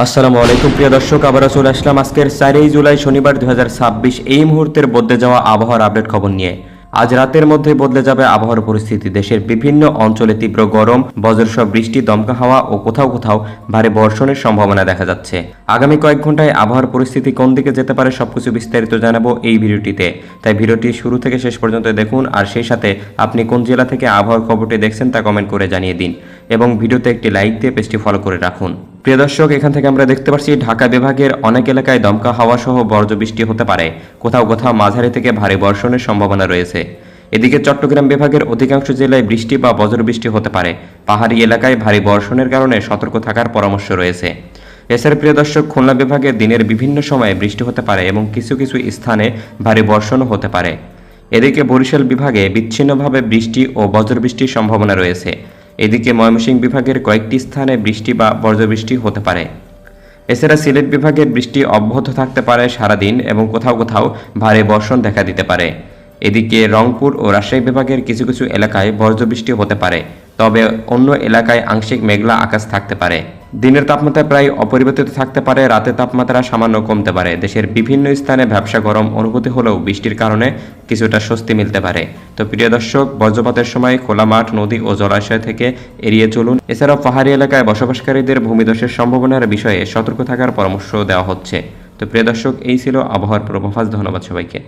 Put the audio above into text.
আসসালামু আলাইকুম প্রিয় দর্শক, আবারও চলে আসলাম আজকের 4 জুলাই শনিবার 2026 এই মুহূর্তের বদলে যাওয়া আবহাওয়ার আপডেট খবর নিয়ে। আজ রাতের মধ্যে বদলে যাবে আবহাওয়ার পরিস্থিতি। দেশের বিভিন্ন অঞ্চলে তীব্র গরম, বজ্রসহ বৃষ্টি, দমকা হাওয়া ও কোথাও কোথাও ভারী বর্ষণের সম্ভাবনা দেখা যাচ্ছে। আগামী কয়েক ঘন্টায় আবহাওয়ার পরিস্থিতি কোন দিকে যেতে পারে সবকিছু বিস্তারিত জানাবো এই ভিডিওটিতে। তাই ভিডিওটি শুরু থেকে শেষ পর্যন্ত দেখুন, আর সেই সাথে আপনি কোন জেলা থেকে আবহাওয়ার খবরটি দেখছেন তা কমেন্ট করে জানিয়ে দিন এবং ভিডিওতে একটি লাইক দিয়ে পেজটি ফলো করে রাখুন। প্রিয় দর্শক, এখান থেকে আমরা দেখতে পাচ্ছি ঢাকা বিভাগের অনেক এলাকায় দমকা হাওয়া সহ বজ্রবৃষ্টি হতে পারে। কোথাও কোথাও মাঝারি থেকে ভারী বর্ষণের সম্ভাবনা রয়েছে। এদিকে চট্টগ্রাম বিভাগের অধিকাংশ জেলায় বৃষ্টি বা বজ্রবৃষ্টি হতে পারে। পাহাড়ি এলাকায় ভারী বর্ষণের কারণে সতর্ক থাকার পরামর্শ রয়েছে। এছাড়া প্রিয় দর্শক, খুলনা বিভাগে দিনের বিভিন্ন সময়ে বৃষ্টি হতে পারে এবং কিছু কিছু স্থানে ভারী বর্ষণও হতে পারে। এদিকে বরিশাল বিভাগে বিচ্ছিন্নভাবে বৃষ্টি ও বজ্রবৃষ্টির সম্ভাবনা রয়েছে। এদিকে ময়মনসিংহ বিভাগের কয়েকটি স্থানে বৃষ্টি বা বজ্রবৃষ্টি হতে পারে। এছাড়া সিলেট বিভাগের বৃষ্টি অব্যাহত থাকতে পারে সারাদিন এবং কোথাও কোথাও ভারী বর্ষণ দেখা দিতে পারে। এদিকে রংপুর ও রাজশাহী বিভাগের কিছু কিছু এলাকায় বজ্রবৃষ্টি হতে পারে, তবে অন্য এলাকায় আংশিক মেঘলা আকাশ থাকতে পারে। দিনের তাপমাত্রা প্রায় অপরিবর্তিত থাকতে পারে, রাতে তাপমাত্রা সামান্য কমতে পারে। দেশের বিভিন্ন স্থানে ভ্যাপসা গরম অনুভূতি হলেও বৃষ্টির কারণে কিছুটা স্বস্তি মিলতে পারে। তো প্রিয় দর্শক, বজ্রপাতের সময় খোলা মাঠ, নদী ও জলাশয় থেকে এড়িয়ে চলুন। এছাড়াও পাহাড়ি এলাকায় বসবাসকারীদের ভূমিধসের সম্ভাবনার বিষয়ে সতর্ক থাকার পরামর্শ দেওয়া হচ্ছে। তো প্রিয় দর্শক, এই ছিল আবহাওয়ার পূর্বাভাস। ধন্যবাদ সবাইকে।